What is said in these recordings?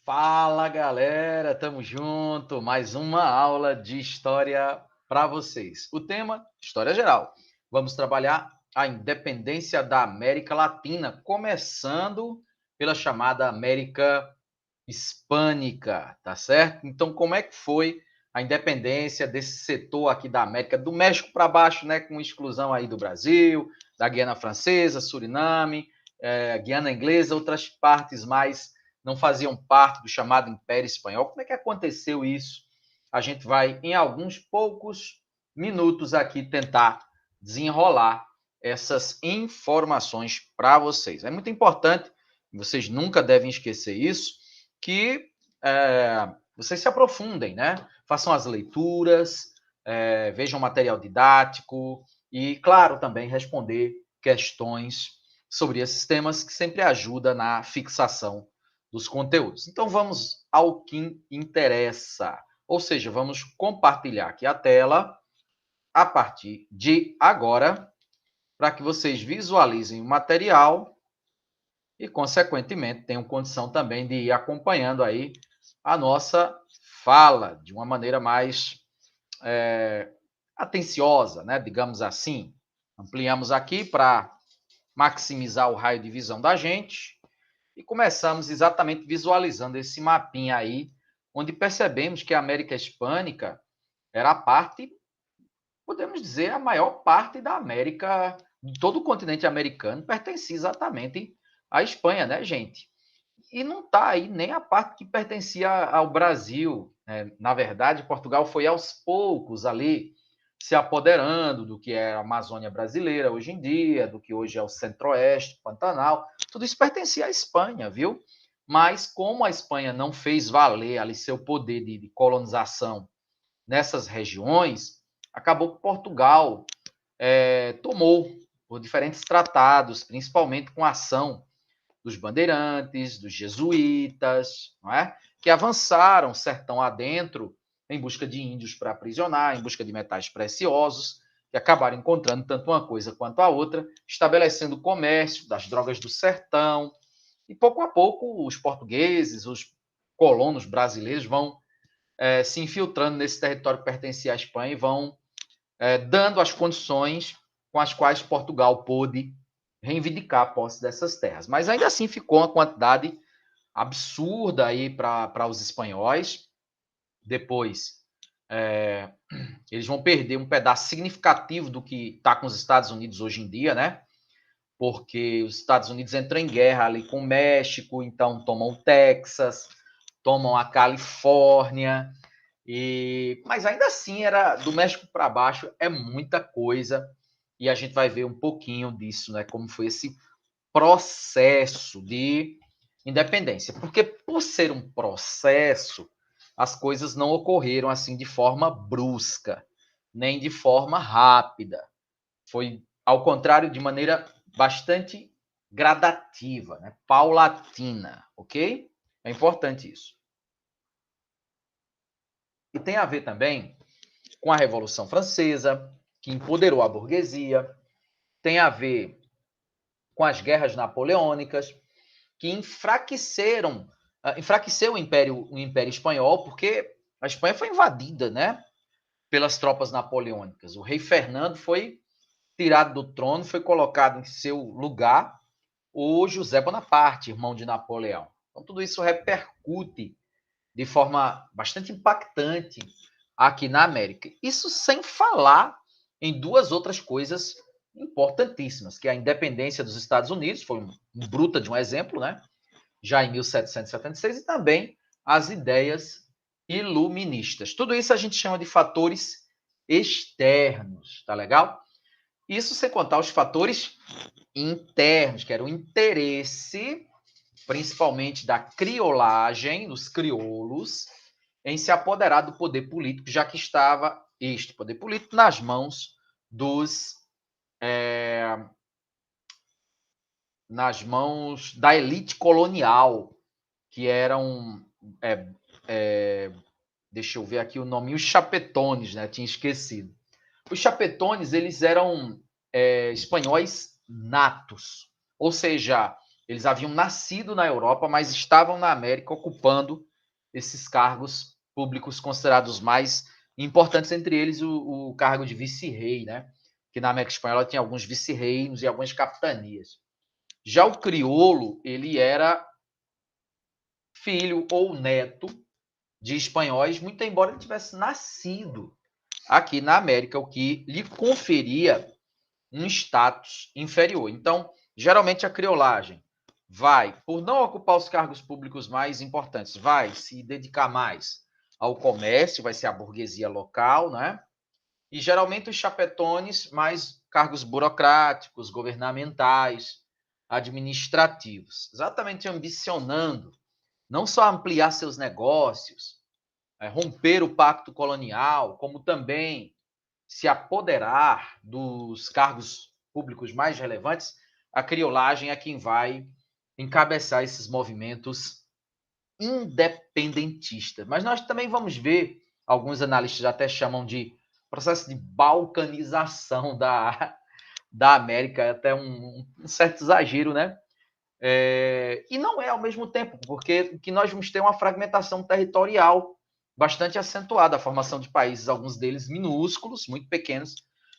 Fala galera, tamo junto, mais uma aula de história para vocês. O tema, história geral. Vamos trabalhar a independência da América Latina, começando pela chamada América Hispânica, tá certo? Então, como é que foi a independência desse setor aqui da América, do México para baixo, né, com exclusão aí do Brasil, da Guiana Francesa, Suriname, Guiana Inglesa, outras partes mais não faziam parte do chamado Império Espanhol. Como é que aconteceu isso? A gente vai, em alguns poucos minutos aqui, tentar desenrolar essas informações para vocês. É muito importante, vocês nunca devem esquecer isso, que vocês se aprofundem, né? Façam as leituras, vejam material didático e, claro, também responder questões sobre esses temas que sempre ajuda na fixação dos conteúdos. Então, vamos ao que interessa. Ou seja, vamos compartilhar aqui a tela a partir de agora, para que vocês visualizem o material e, consequentemente, tenham condição também de ir acompanhando aí a nossa fala de uma maneira mais atenciosa, né? Digamos assim. Ampliamos aqui para maximizar o raio de visão da gente e começamos exatamente visualizando esse mapinha aí, onde percebemos que a América Hispânica era a parte, podemos dizer, a maior parte da América, de todo o continente americano, pertencia exatamente à Espanha, né, gente? E não está aí nem a parte que pertencia ao Brasil. Né? Na verdade, Portugal foi aos poucos ali se apoderando do que é a Amazônia brasileira hoje em dia, do que hoje é o Centro-Oeste, Pantanal. Tudo isso pertencia à Espanha, viu? Mas como a Espanha não fez valer ali seu poder de colonização nessas regiões, acabou que Portugal tomou por diferentes tratados, principalmente com a ação dos bandeirantes, dos jesuítas, não é? Que avançaram sertão adentro em busca de índios para aprisionar, em busca de metais preciosos, que acabaram encontrando tanto uma coisa quanto a outra, estabelecendo o comércio das drogas do sertão. E pouco a pouco os portugueses, os colonos brasileiros vão se infiltrando nesse território que pertencia à Espanha e vão dando as condições com as quais Portugal pôde reivindicar a posse dessas terras. Mas ainda assim ficou uma quantidade absurda aí para os espanhóis. Depois, eles vão perder um pedaço significativo do que está com os Estados Unidos hoje em dia, né? Porque os Estados Unidos entram em guerra ali com o México, então tomam o Texas, tomam a Califórnia, mas ainda assim era do México para baixo é muita coisa e a gente vai ver um pouquinho disso, né? Como foi esse processo de independência, porque por ser um processo, as coisas não ocorreram assim de forma brusca, nem de forma rápida. Foi, ao contrário, de maneira bastante gradativa, né? Paulatina, ok? É importante isso. E tem a ver também com a Revolução Francesa, que empoderou a burguesia, tem a ver com as guerras napoleônicas, que enfraqueceu o Império Espanhol, porque a Espanha foi invadida, né, pelas tropas napoleônicas. O rei Fernando foi tirado do trono, foi colocado em seu lugar o José Bonaparte, irmão de Napoleão. Então, tudo isso repercute de forma bastante impactante aqui na América. Isso sem falar em duas outras coisas importantíssimas, que é a independência dos Estados Unidos, foi um bruta de um exemplo, né? Já em 1776, e também as ideias iluministas. Tudo isso a gente chama de fatores externos, tá legal? Isso sem contar os fatores internos, que era o interesse, principalmente da criolagem, dos crioulos, em se apoderar do poder político, já que estava este poder político nas mãos nas mãos da elite colonial, que eram deixa eu ver aqui o nome, os chapetones, né? Tinha esquecido. Os chapetones, eles eram espanhóis natos, ou seja, Eles haviam nascido na Europa, mas estavam na América ocupando esses cargos públicos considerados mais importantes, entre eles o cargo de vice-rei, né? Que na América Espanhola tinha alguns vice-reinos e algumas capitanias. Já o crioulo, ele era filho ou neto de espanhóis, muito embora ele tivesse nascido aqui na América, o que lhe conferia um status inferior. Então, geralmente a criolagem vai, por não ocupar os cargos públicos mais importantes, vai se dedicar mais ao comércio, vai ser a burguesia local, né? E geralmente os chapetones, mais cargos burocráticos, governamentais, administrativos, exatamente ambicionando não só ampliar seus negócios, romper o pacto colonial, como também se apoderar dos cargos públicos mais relevantes, a criolagem é quem vai encabeçar esses movimentos independentistas. Mas nós também vamos ver, alguns analistas até chamam de processo de balcanização da América, até um certo exagero, né? E não é ao mesmo tempo, porque que nós vamos ter uma fragmentação territorial bastante acentuada, a formação de países, alguns deles minúsculos, muito pequenos,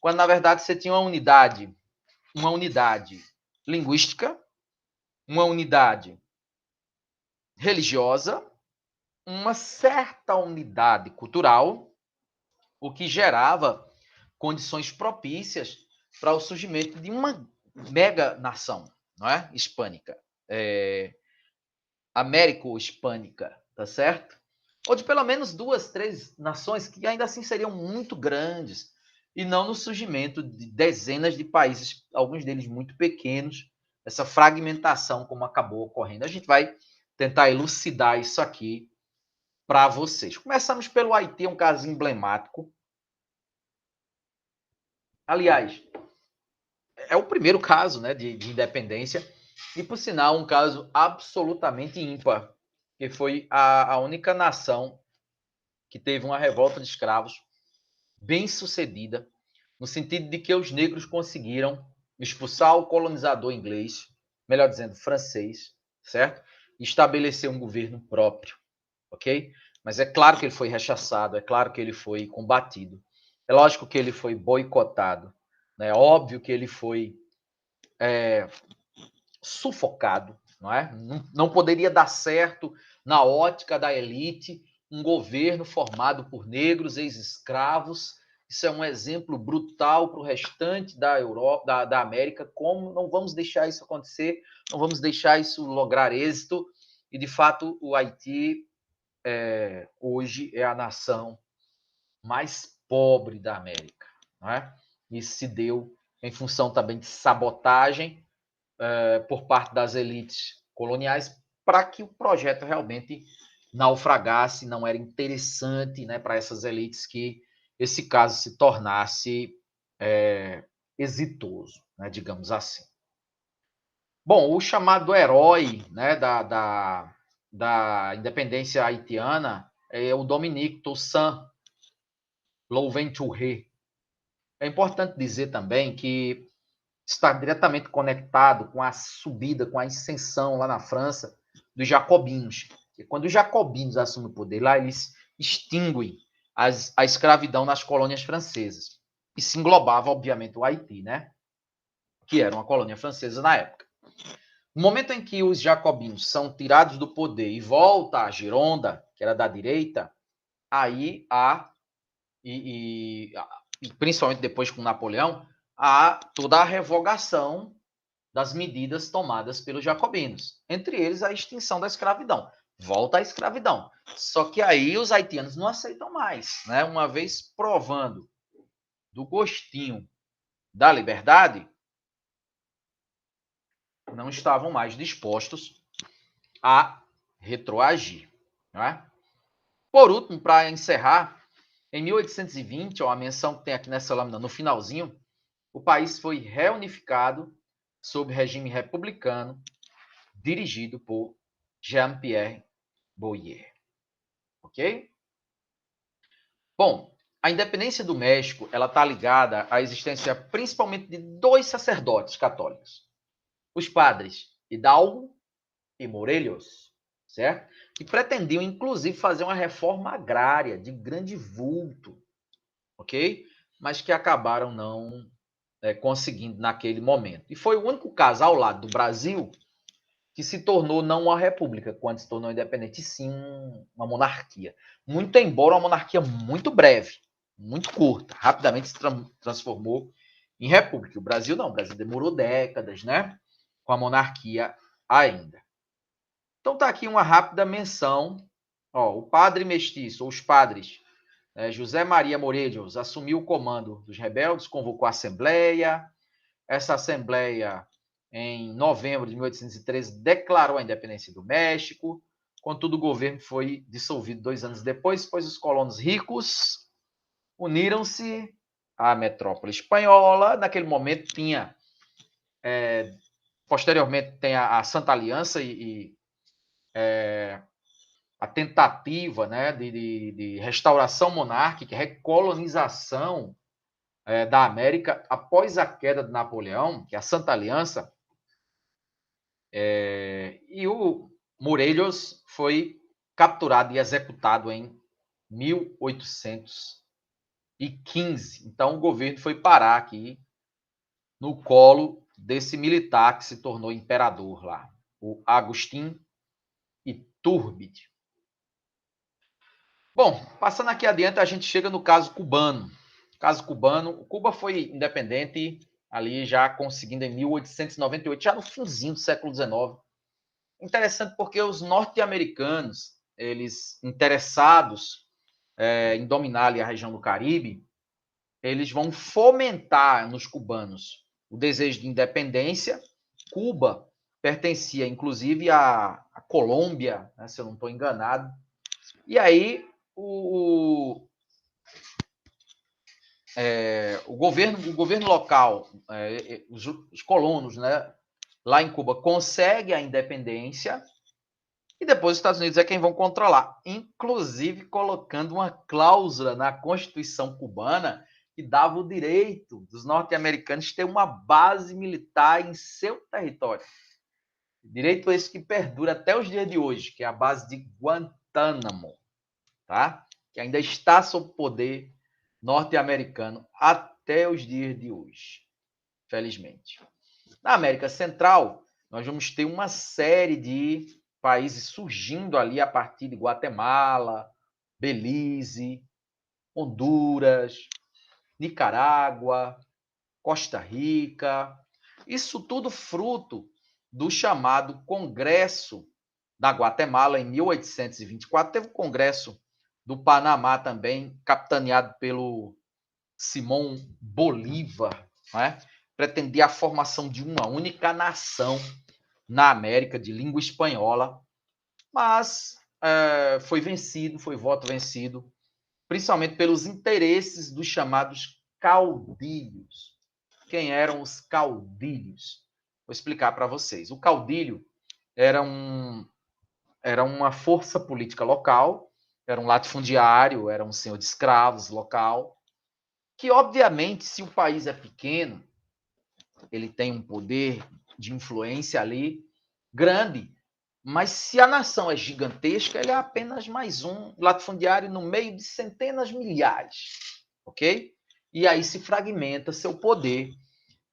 quando na verdade você tinha uma unidade linguística, uma unidade religiosa, uma certa unidade cultural, o que gerava condições propícias para o surgimento de uma mega nação, não é? Hispânica. Américo-hispânica, tá certo? Ou de pelo menos 2, 3 nações que ainda assim seriam muito grandes, e não no surgimento de dezenas de países, alguns deles muito pequenos, essa fragmentação como acabou ocorrendo. A gente vai tentar elucidar isso aqui para vocês. Começamos pelo Haiti, um caso emblemático. Aliás, é o primeiro caso, né, de independência, e por sinal um caso absolutamente ímpar, que foi a única nação que teve uma revolta de escravos bem sucedida, no sentido de que os negros conseguiram expulsar o colonizador inglês, melhor dizendo, francês, certo? E estabelecer um governo próprio, ok? Mas é claro que ele foi rechaçado, é claro que ele foi combatido, é lógico que ele foi boicotado, né? É óbvio que ele foi sufocado, não é? Não poderia dar certo na ótica da elite um governo formado por negros ex-escravos. Isso é um exemplo brutal para o restante da Europa, da América. Como não vamos deixar isso acontecer? Não vamos deixar isso lograr êxito. E de fato, o Haiti hoje é a nação mais pobre da América, não é? Isso se deu em função também de sabotagem por parte das elites coloniais para que o projeto realmente naufragasse, não era interessante, né, para essas elites que esse caso se tornasse exitoso, né, digamos assim. Bom, o chamado herói, né, da independência haitiana é o Dominique Toussaint Louverture. É importante dizer também que está diretamente conectado com a subida, com a ascensão lá na França dos jacobinos. E quando os jacobinos assumem o poder lá, eles extinguem a escravidão nas colônias francesas. E se englobava, obviamente, o Haiti, né? Que era uma colônia francesa na época. No momento em que os jacobinos são tirados do poder e volta a Gironda, que era da direita, aí há, e principalmente depois com Napoleão, há toda a revogação das medidas tomadas pelos jacobinos, entre eles a extinção da escravidão. Volta à escravidão. Só que aí os haitianos não aceitam mais, né? Uma vez provando do gostinho da liberdade, não estavam mais dispostos a retroagir. Né? Por último, para encerrar, em 1820, ó, a menção que tem aqui nessa lâmina no finalzinho, o país foi reunificado sob regime republicano, dirigido por Jean-Pierre Boyer. Ok? Bom, a independência do México ela está ligada à existência principalmente de 2 sacerdotes católicos. Os padres Hidalgo e Morelos, certo? Que pretendiam, inclusive, fazer uma reforma agrária de grande vulto, ok? Mas que acabaram não conseguindo naquele momento. E foi o único caso ao lado do Brasil que se tornou não uma república, quando se tornou independente, e sim uma monarquia. Muito embora uma monarquia muito breve, muito curta, rapidamente se transformou em república. O Brasil não, o Brasil demorou décadas, né? Com a monarquia ainda. Então tá aqui uma rápida menção. Ó, o padre mestiço, ou os padres, José Maria Morelos, assumiu o comando dos rebeldes, convocou a assembleia. Essa assembleia, em novembro de 1813, declarou a independência do México. Contudo, o governo foi dissolvido 2 anos depois, pois os colonos ricos uniram-se à metrópole espanhola. Naquele momento tinha, posteriormente tem a Santa Aliança e a tentativa, né, de restauração monárquica, recolonização da América após a queda de Napoleão, que é a Santa Aliança. E o Morelos foi capturado e executado em 1815. Então, o governo foi parar aqui no colo desse militar que se tornou imperador lá, o Agustín Iturbide. Bom, passando aqui adiante, a gente chega no caso cubano. Caso cubano, Cuba foi independente ali já conseguindo em 1898, já no finzinho do século XIX. Interessante porque os norte-americanos, eles interessados em dominar ali a região do Caribe, eles vão fomentar nos cubanos o desejo de independência. Cuba pertencia, inclusive, à Colômbia, né, se eu não estou enganado. E aí o governo local, os colonos, né, lá em Cuba, consegue a independência. E depois os Estados Unidos é quem vão controlar, inclusive colocando uma cláusula na Constituição cubana que dava o direito dos norte-americanos ter uma base militar em seu território. Direito esse que perdura até os dias de hoje, que é a base de Guantánamo, tá? Que ainda está sob poder norte-americano até os dias de hoje, felizmente. Na América Central, nós vamos ter uma série de países surgindo ali a partir de Guatemala, Belize, Honduras, Nicarágua, Costa Rica. Isso tudo fruto do chamado Congresso da Guatemala em 1824. Teve o Congresso do Panamá também, capitaneado pelo Simão Bolívar, né? Pretendia a formação de uma única nação na América de língua espanhola, mas foi vencido, foi voto vencido, principalmente pelos interesses dos chamados caudilhos. Quem eram os caudilhos? Vou explicar para vocês. O caudilho era uma força política local, era um latifundiário, era um senhor de escravos local, que, obviamente, se o país é pequeno, ele tem um poder de influência ali grande, mas se a nação é gigantesca, ele é apenas mais um latifundiário no meio de centenas, milhares, ok? E aí se fragmenta seu poder.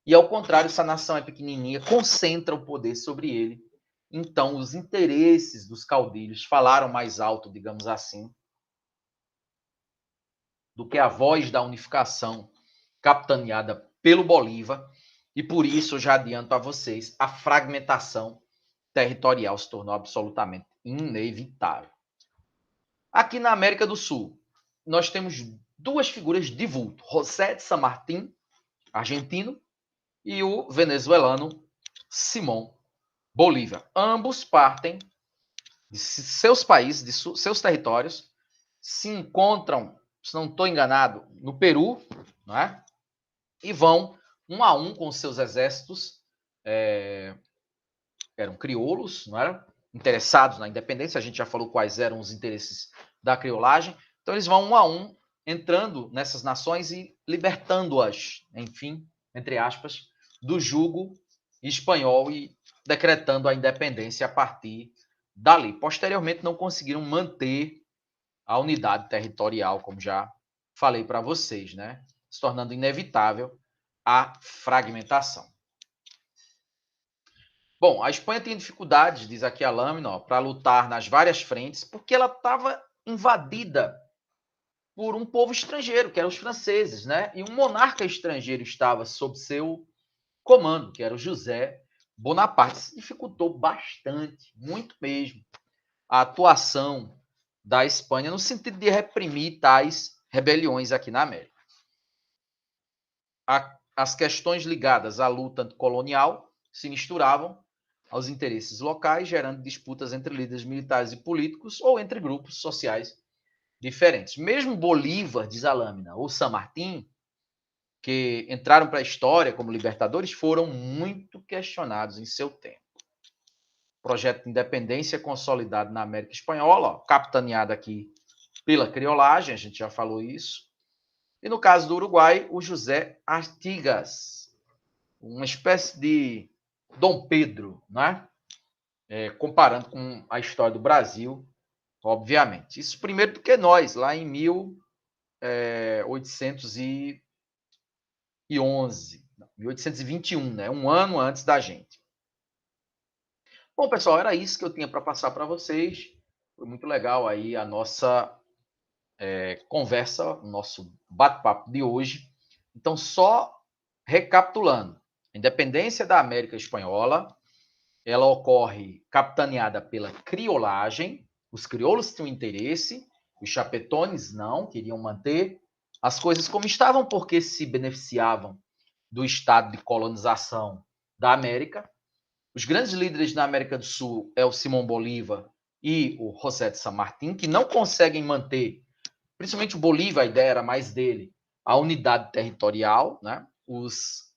E ao contrário, se a nação é pequenininha, concentra o poder sobre ele. Então, os interesses dos caudilhos falaram mais alto, digamos assim, do que a voz da unificação capitaneada pelo Bolívar. E por isso, eu já adianto a vocês, a fragmentação territorial se tornou absolutamente inevitável. Aqui na América do Sul, nós temos duas figuras de vulto: José de San Martín, argentino, e o venezuelano Simón Bolívar. Ambos partem de seus países, de seus territórios, se encontram, se não estou enganado, no Peru, não é? E vão um a um com seus exércitos, eram crioulos, não eram? Interessados na independência, a gente já falou quais eram os interesses da criolagem, então eles vão um a um entrando nessas nações e libertando-as, enfim, entre aspas, do jugo espanhol e decretando a independência a partir dali. Posteriormente, não conseguiram manter a unidade territorial, como já falei para vocês, né? Se tornando inevitável a fragmentação. Bom, a Espanha tem dificuldades, diz aqui a lâmina, para lutar nas várias frentes, porque ela estava invadida por um povo estrangeiro, que eram os franceses, né? E um monarca estrangeiro estava sob seu comando, que era o José Bonaparte. Isso dificultou bastante, muito mesmo, a atuação da Espanha no sentido de reprimir tais rebeliões aqui na América. As questões ligadas à luta colonial se misturavam aos interesses locais, gerando disputas entre líderes militares e políticos ou entre grupos sociais diferentes. Mesmo Bolívar, diz a lâmina, ou San Martín, que entraram para a história como libertadores, foram muito questionados em seu tempo. O projeto de independência consolidado na América Espanhola, ó, capitaneado aqui pela criolagem, a gente já falou isso. E no caso do Uruguai, o José Artigas, uma espécie de Dom Pedro, né? Comparando com a história do Brasil, obviamente. Isso primeiro do que nós, lá em 1821, né? Um ano antes da gente. Bom, pessoal, era isso que eu tinha para passar para vocês. Foi muito legal aí a nossa conversa, o nosso bate-papo de hoje. Então, só recapitulando, a independência da América Espanhola, ela ocorre capitaneada pela criolagem. Os crioulos tinham interesse, os chapetones não, queriam manter as coisas como estavam porque se beneficiavam do estado de colonização da América. Os grandes líderes na América do Sul é o Simão Bolívar e o José de San Martín, que não conseguem manter, principalmente o Bolívar, a ideia era mais dele, a unidade territorial, né? Os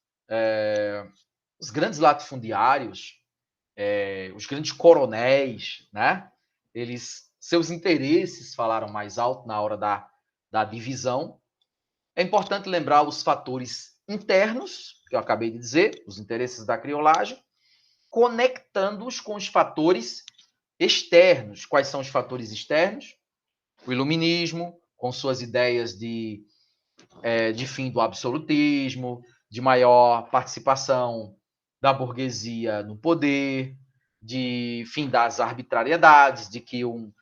grandes latifundiários, os grandes coronéis, né? Seus interesses falaram mais alto na hora da divisão. É importante lembrar os fatores internos, que eu acabei de dizer, os interesses da criolagem, conectando-os com os fatores externos. Quais são os fatores externos? O iluminismo, com suas ideias de fim do absolutismo, de maior participação da burguesia no poder, de fim das arbitrariedades, de que um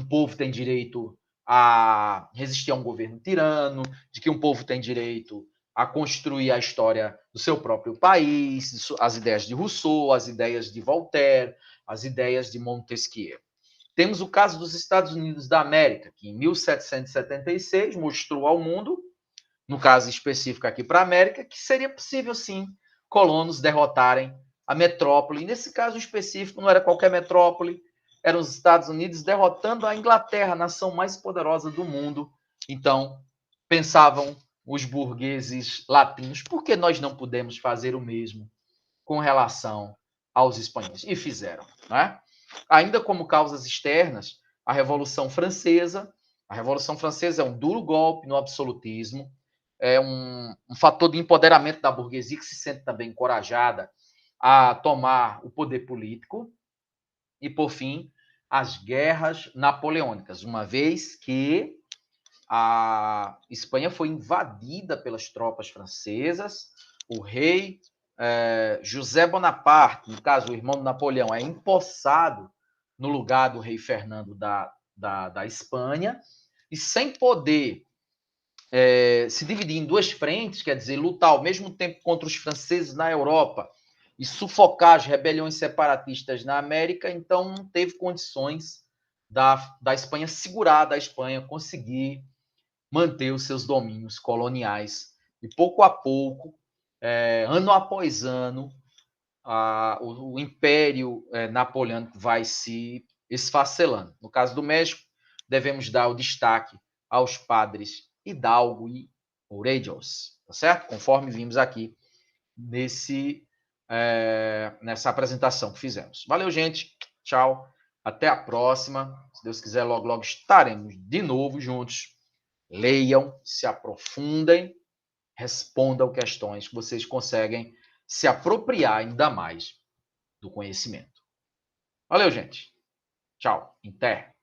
povo tem direito a resistir a um governo tirano, de que um povo tem direito a construir a história do seu próprio país, as ideias de Rousseau, as ideias de Voltaire, as ideias de Montesquieu. Temos o caso dos Estados Unidos da América, que em 1776 mostrou ao mundo, no caso específico aqui para a América, que seria possível, sim, colonos derrotarem a metrópole. E nesse caso específico, não era qualquer metrópole, eram os Estados Unidos derrotando a Inglaterra, a nação mais poderosa do mundo. Então, pensavam os burgueses latinos, por que nós não podemos fazer o mesmo com relação aos espanhóis? E fizeram, né? Ainda como causas externas, a Revolução Francesa. A Revolução Francesa é um duro golpe no absolutismo, é um fator de empoderamento da burguesia que se sente também encorajada a tomar o poder político. E, por fim, as guerras napoleônicas, uma vez que a Espanha foi invadida pelas tropas francesas, o rei José Bonaparte, no caso, o irmão de Napoleão, é empossado no lugar do rei Fernando da Espanha, e sem poder se dividir em duas frentes, quer dizer, lutar ao mesmo tempo contra os franceses na Europa e sufocar as rebeliões separatistas na América, então não teve condições da Espanha segurar, da Espanha conseguir manter os seus domínios coloniais. E pouco a pouco, ano após ano, o Império Napoleônico vai se esfacelando. No caso do México, devemos dar o destaque aos padres Hidalgo e Morelos, tá certo? Conforme vimos aqui nessa apresentação que fizemos. Valeu, gente. Tchau. Até a próxima. Se Deus quiser, logo, logo estaremos de novo juntos. Leiam, se aprofundem, respondam questões que vocês conseguem se apropriar ainda mais do conhecimento. Valeu, gente. Tchau. Inter.